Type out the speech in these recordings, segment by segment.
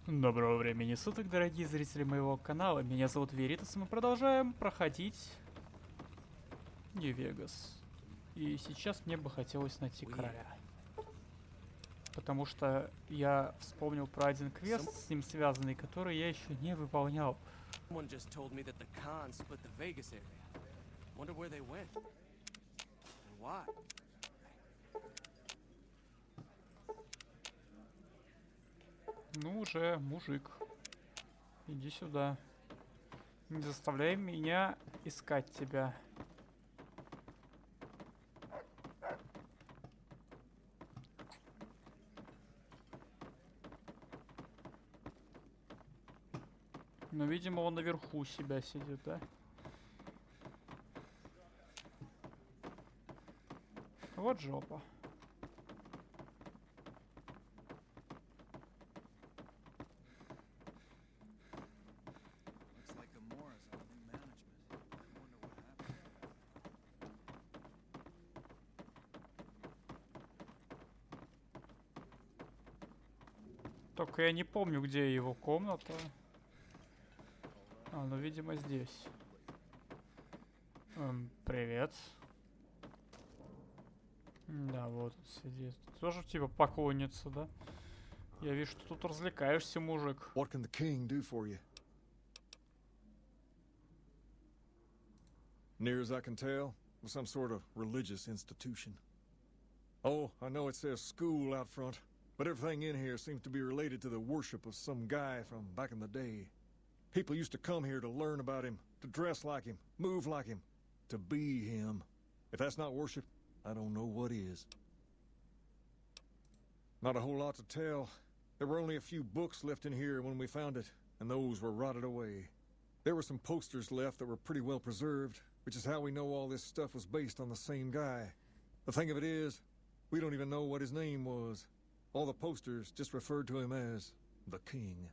Доброго времени суток, дорогие зрители моего канала. Меня зовут Веритас, и мы продолжаем проходить Нью-Вегас. И сейчас мне бы хотелось найти короля. Потому что я вспомнил про один квест с ним связанный, который я еще не выполнял. Ну уже, мужик. Иди сюда. Не заставляй меня искать тебя. Но, видимо, он наверху себя сидит, да? Вот жопа. Только я не помню, где его комната. А, ну, видимо, здесь. Привет. Да, вот он сидит. Тоже типа поклонница, да? Я вижу, что тут развлекаешься, мужик. What can the king do for you? Near as I can tell, it was some sort of religious institution. Oh, I know it says school out front, but everything in here seems to be related to the worship of some guy from back in the day. People used to come here to learn about him, to dress like him, move like him, to be him. If that's not worship, I don't know what is. Not a whole lot to tell. There were only a few books left in here when we found it, and those were rotted away. There were some posters left that were pretty well preserved, which is how we know all this stuff was based on the same guy. The thing of it is, we don't even know what his name was. All the posters just referred to him as the king.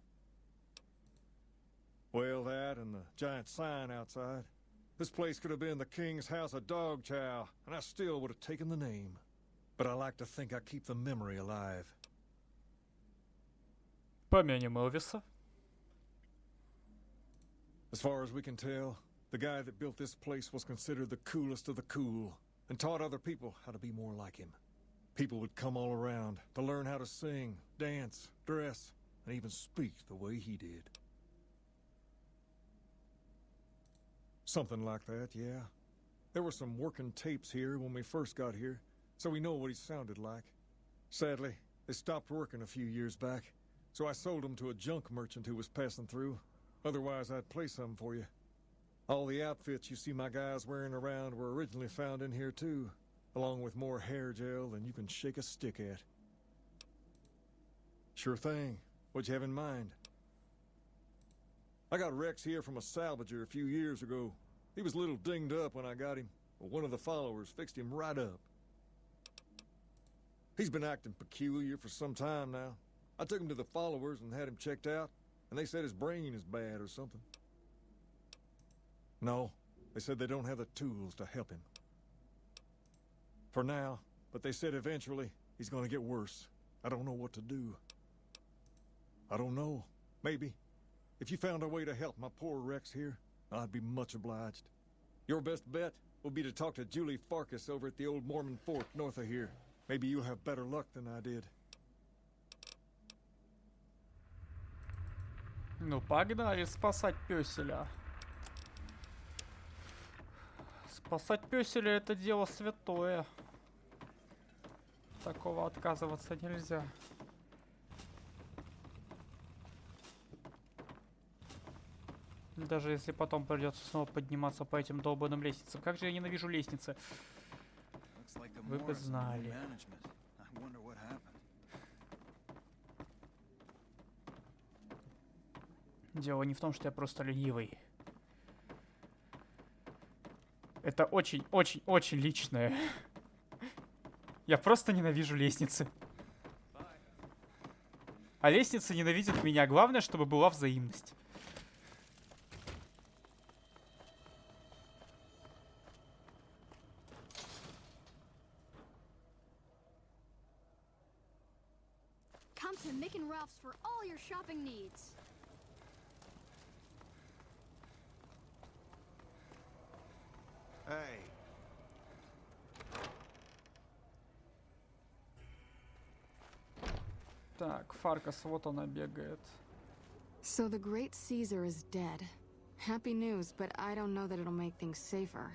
Well, that and the giant sign outside. This place could have been the king's house of dog chow, and I still would have taken the name. But I like to think I keep the memory alive. Помянем Элвиса. As far as we can tell, the guy that built this place was considered the coolest of the cool, and taught other people how to be more like him. People would come all around to learn how to sing, dance, dress, and even speak the way he did. Something like that, yeah. There were some working tapes here when we first got here, so we know what he sounded like. Sadly, they stopped working a few years back, so I sold them to a junk merchant who was passing through. Otherwise, I'd play some for you. All the outfits you see my guys wearing around were originally found in here too, along with more hair gel than you can shake a stick at. Sure thing. What'd you have in mind? I got Rex here from a salvager a few years ago. He was a little dinged up when I got him, but one of the followers fixed him right up. He's been acting peculiar for some time now. I took him to the followers and had him checked out, and they said his brain is bad or something. No, they said they don't have the tools to help him. For now, but they said eventually he's gonna get worse. I don't know what to do. I don't know. Maybe. If you found a way to help my poor Rex here, I'd be much obliged. Your best bet will be to talk to Julie Farkas over at the old Mormon fort north of here. Maybe you'll have better luck than I did. Ну, погнали спасать пёселя. Спасать пёселя — это дело святое. Такого отказываться нельзя. Даже если потом придется снова подниматься по этим долбаным лестницам. Как же я ненавижу лестницы. Вы бы знали. Дело не в том, что я просто ленивый. Это очень личное. Я просто ненавижу лестницы. А лестница ненавидит меня. Главное, чтобы была взаимность. Come to Mick and Row. Ralph's for all your shopping needs. Hey. Так, Фаркас, вот она бегает. So the great Caesar is dead. Happy news, but I don't know that it'll make things safer.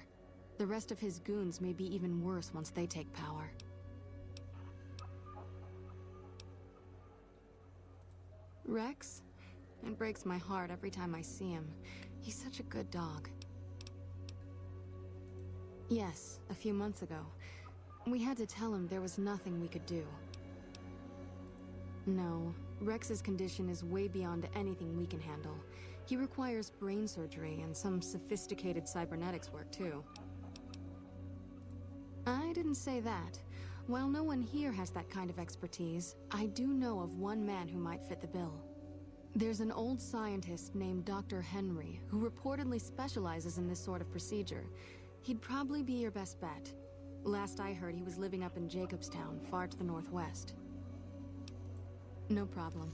The rest of his goons may be even worse once they take power. Rex? It breaks my heart every time I see him. He's such a good dog. Yes, a few months ago. We had to tell him there was nothing we could do. No, Rex's condition is way beyond anything we can handle. He requires brain surgery and some sophisticated cybernetics work, too. I didn't say that. While no one here has that kind of expertise, I do know of one man who might fit the bill. There's an old scientist named Dr. Henry, who reportedly specializes in this sort of procedure. He'd probably be your best bet. Last I heard, he was living up in Jacobstown, far to the northwest. No problem.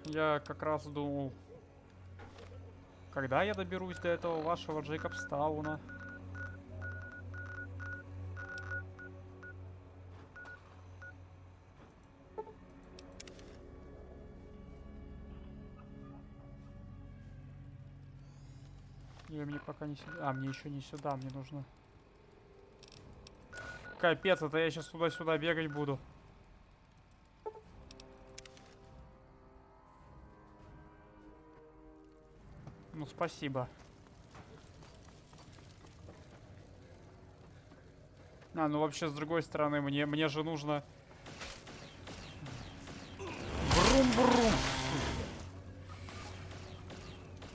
Я как раз думал, когда я доберусь до этого вашего Джейкобстауна. Или мне пока не сюда. А, мне еще не сюда, мне нужно. Капец, это я сейчас туда-сюда бегать буду. Ну, спасибо. А, ну вообще, с другой стороны, мне же нужно... Брум-брум!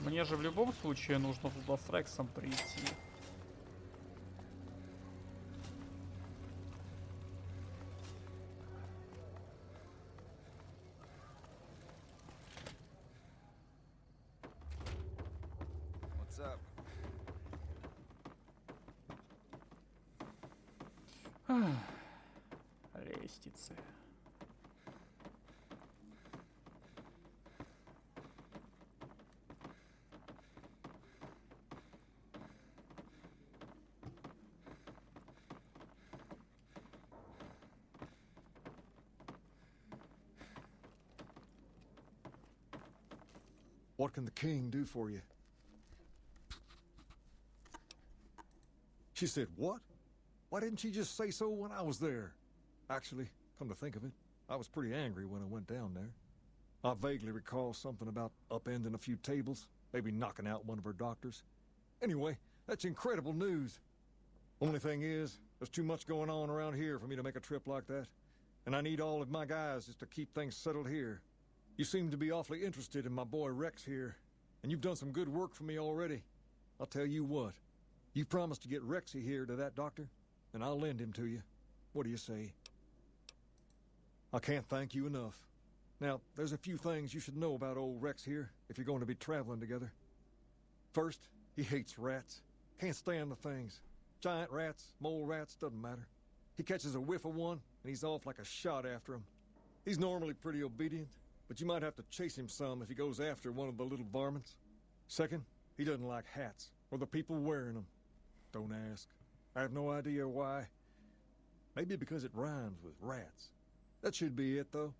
Мне же в любом случае нужно туда с Рексом прийти. What's up? Лестницы. What can the king do for you? She said, what? Why didn't she just say so when I was there? Actually, come to think of it, I was pretty angry when I went down there. I vaguely recall something about upending a few tables, maybe knocking out one of her doctors. Anyway, that's incredible news. Only thing is, there's too much going on around here for me to make a trip like that. And I need all of my guys just to keep things settled here. You seem to be awfully interested in my boy Rex here, and you've done some good work for me already. I'll tell you what, you promised to get Rexy here to that doctor, and I'll lend him to you. What do you say? I can't thank you enough. Now, there's a few things you should know about old Rex here if you're going to be traveling together. First, he hates rats. Can't stand the things. Giant rats, mole rats, doesn't matter. He catches a whiff of one, and he's off like a shot after him. He's normally pretty obedient, but you might have to chase him some if he goes after one of the little varmints. Second, he doesn't like hats, or the people wearing them. Don't ask. I have no idea why. Maybe because it rhymes with rats. That should be it, though.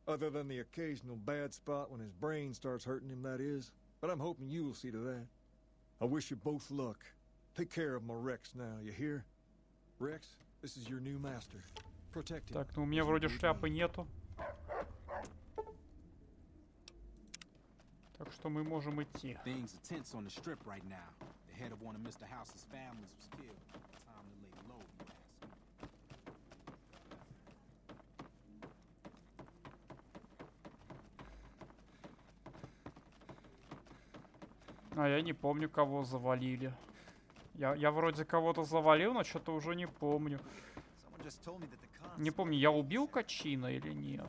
Other than the occasional bad spot when his brain starts hurting him, that is. But I'm hoping you'll see to that. I wish you both luck. Take care of my Rex now, you hear? Rex, this is your new master. Protect him. Так, ну у меня вроде шляпы нету. Так что мы можем идти. Things are tense on the strip right now. The head of one of Mr. House's families was killed. Time to lay low, you ask. А я не помню, кого завалили. Я вроде кого-то завалил, но что-то уже не помню. Не помню, я убил Качина или нет.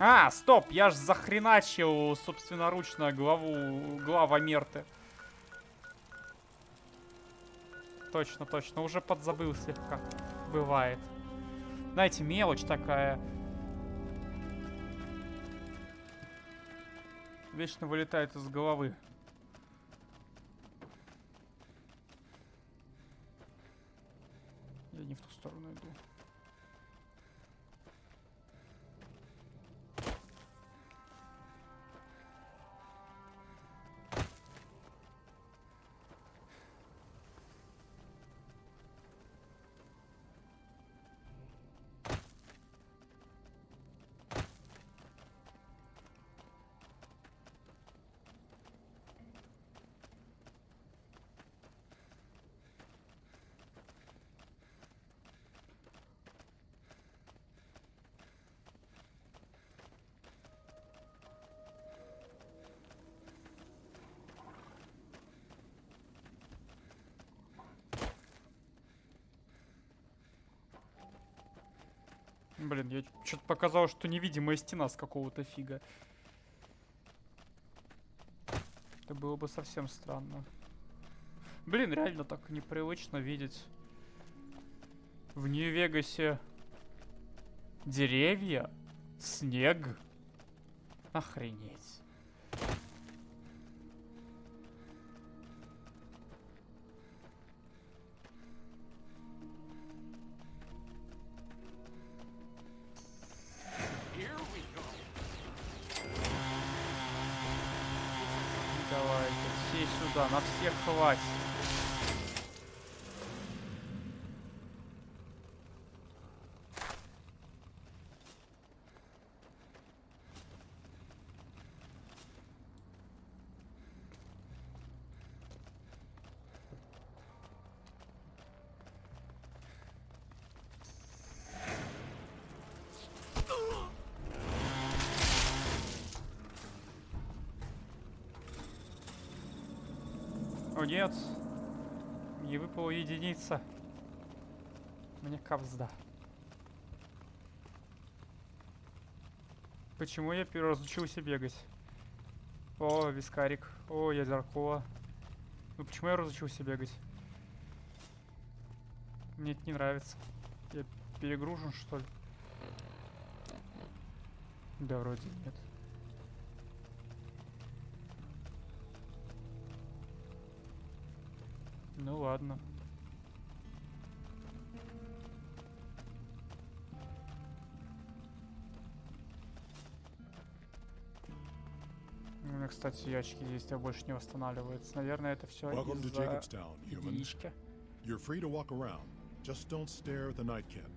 А, стоп, я ж захреначил собственноручно глава Мерты. Точно, уже подзабыл слегка. Бывает. Знаете, мелочь такая. Вечно вылетает из головы. Я не в ту сторону иду. Блин, я что-то показал, что невидимая стена с какого-то фига. Это было бы совсем странно. Блин, реально так непривычно видеть в Нью-Вегасе деревья, снег. Охренеть. Давайте, все сюда, на всех хватит. О нет, мне выпала единица. Мне капзда. Почему я разучился бегать? О, вискарик. О, ядеркова. Ну почему я разучился бегать? Мне это не нравится. Я перегружен, что ли? Да, вроде нет. Ну ладно. У меня, кстати, очки действия больше не восстанавливаются. Наверное, это все Welcome to из-за Jacobstown, human. единички. You're free to walk around. Just don't stare at the Nightkin.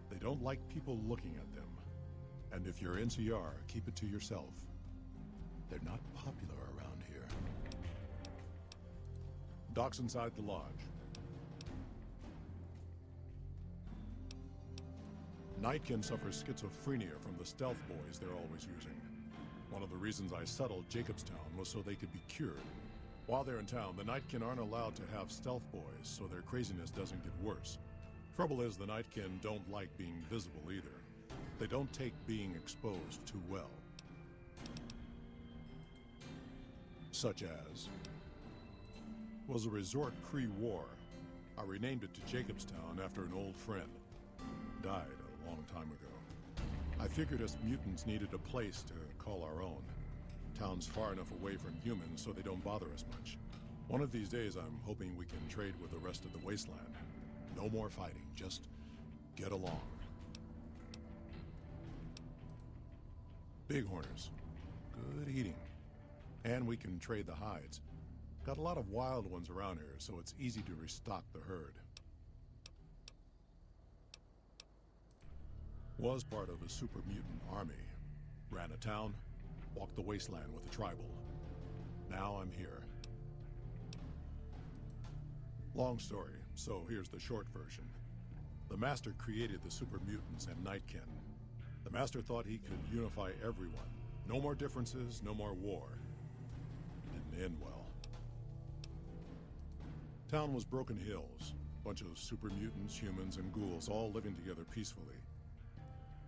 They don't like people looking at them. And if you're NCR, keep it to yourself. They're not popular around here. Doc's inside the lodge. Nightkin suffers schizophrenia from the stealth boys they're always using. One of the reasons I settled Jacobstown was so they could be cured. While they're in town, the Nightkin aren't allowed to have stealth boys, so their craziness doesn't get worse. Trouble is, the Nightkin don't like being visible either. They don't take being exposed too well. Such as was a resort pre-war. I renamed it to Jacobstown after an old friend. Died a long time ago. I figured us mutants needed a place to call our own. Town's far enough away from humans so they don't bother us much. One of these days I'm hoping we can trade with the rest of the wasteland. No more fighting, just get along. Bighorners. Good eating. And we can trade the hides. Got a lot of wild ones around here, so it's easy to restock the herd. Was part of a super mutant army. Ran a town, walked the wasteland with the tribal. Now I'm here. Long story, so here's the short version. The Master created the super mutants and Nightkin. The Master thought he could unify everyone. No more differences, no more war. Didn't end well. Town was Broken Hills. Bunch of super mutants, humans, and ghouls all living together peacefully.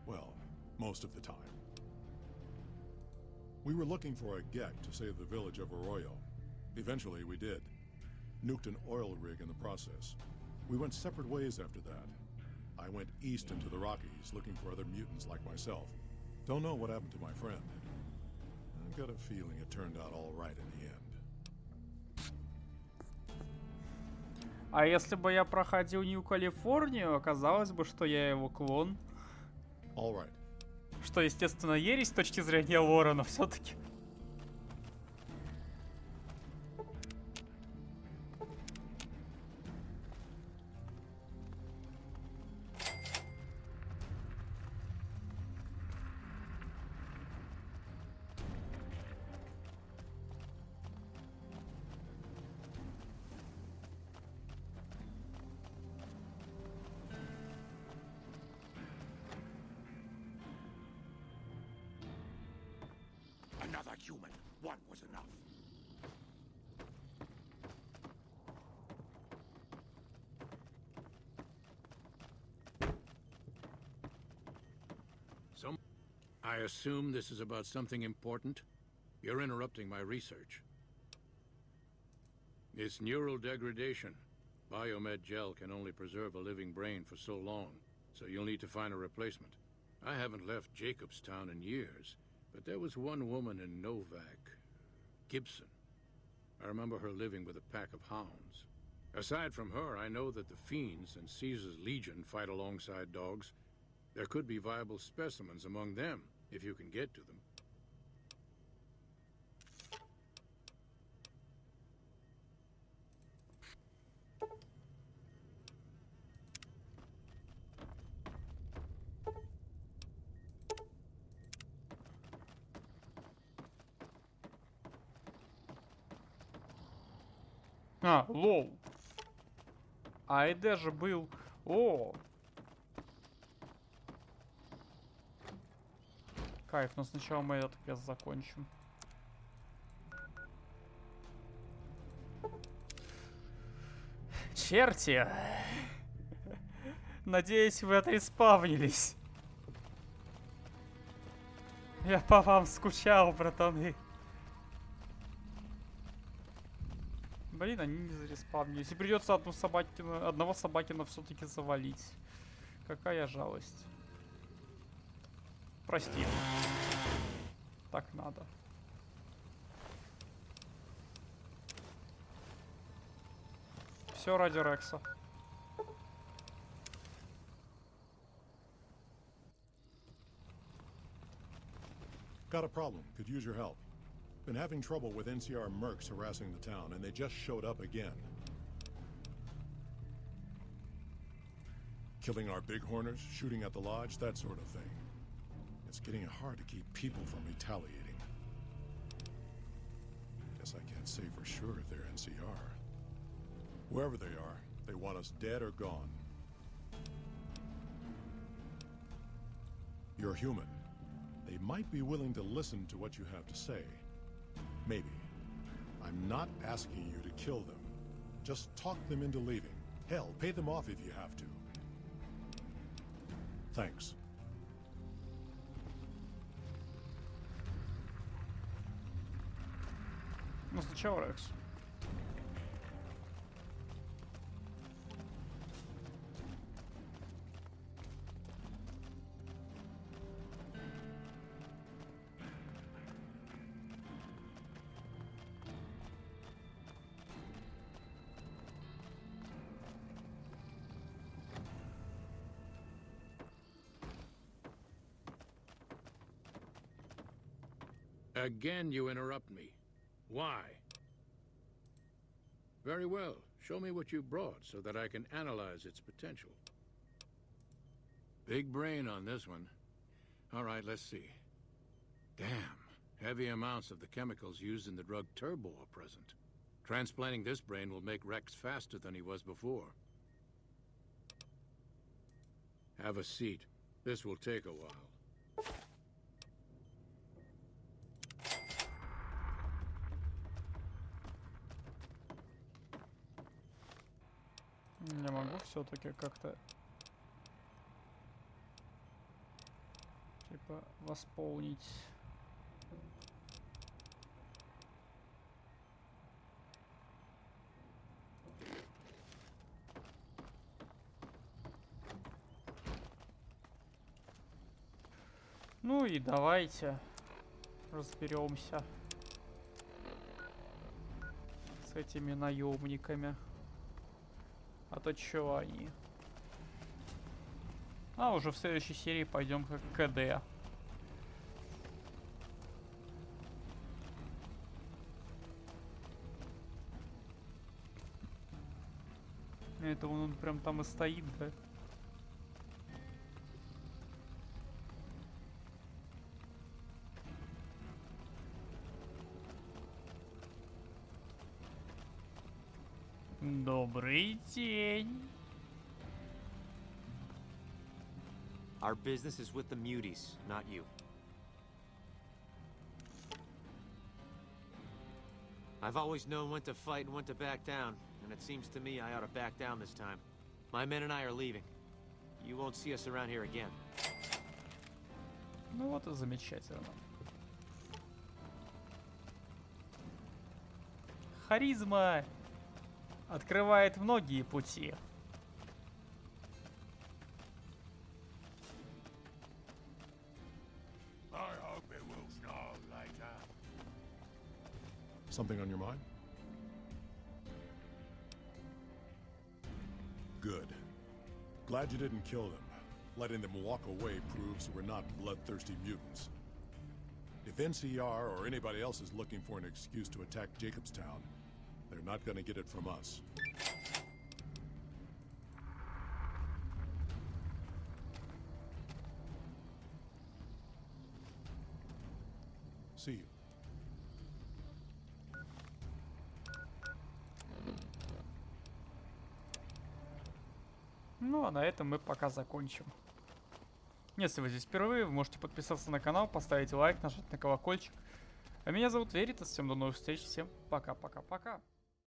Well, most of the time. We were looking for a Gek to save the village of Arroyo. Eventually, we did. Nuked an oil rig in the process. We went separate ways after that. I went east into the Rockies looking for other mutants like myself. Don't know what happened to my friend. I've got a feeling it turned out all right in the end. А если бы я проходил Нью-Калифорнию, оказалось бы, что я его клон. All right. Что, естественно, ересь с точки зрения лора, но все-таки. Another human. One was enough. I assume this is about something important? You're interrupting my research. It's neural degradation. Biomed gel can only preserve a living brain for so long, so you'll need to find a replacement. I haven't left Jacobstown in years, but there was one woman in Novak, Gibson. I remember her living with a pack of hounds. Aside from her, I know that the Fiends and Caesar's Legion fight alongside dogs. There could be viable specimens among them, if you can get to them. А, лоу. А Эде же был... О! Кайф, но сначала мы этот квест закончим. Черти! Надеюсь, вы отреспавнились. Я по вам скучал, братаны. Блин, они не зареспавнились. И придется одного собакина все-таки завалить. Какая жалость. Прости. Так надо. Все ради Рекса. Got a problem. Could use your help. Been having trouble with NCR mercs harassing the town, and they just showed up again. Killing our bighorners, shooting at the lodge, that sort of thing. It's getting hard to keep people from retaliating. Guess I can't say for sure if they're NCR. Whoever they are, they want us dead or gone. You're human. They might be willing to listen to what you have to say. Maybe. I'm not asking you to kill them. Just talk them into leaving. Hell, pay them off if you have to. Thanks. Ну, сначала Рекс. Again, you interrupt me. Why? Very well. Show me what you brought so that I can analyze its potential. Big brain on this one. All right, let's see. Damn. Heavy amounts of the chemicals used in the drug Turbo are present. Transplanting this brain will make Rex faster than he was before. Have a seat. This will take a while. Я могу все-таки как-то типа восполнить. Ну и давайте разберемся с этими наемниками. А то чё они? А уже в следующей серии пойдем как КД. Это он прям там и стоит, да? Добрый день. Our business is with the muties, not you. I've always known when to fight and when to back down, and it seems to me I ought to back down this time. My men and I are leaving. You won't see us around here again. Ну вот и замечательно. Харизма открывает многие пути. I hope it will snow later. Something on your mind? Good. Glad you didn't kill them. Letting them walk away proves we're not bloodthirsty mutants. If NCR or anybody else is looking for an excuse to attack Jacobstown, they're not gonna get it from us. See you. Ну а на этом мы пока закончим. Если вы здесь впервые, вы можете подписаться на канал, поставить лайк, нажать на колокольчик. А меня зовут Веритас, всем до новых встреч, всем пока-пока-пока.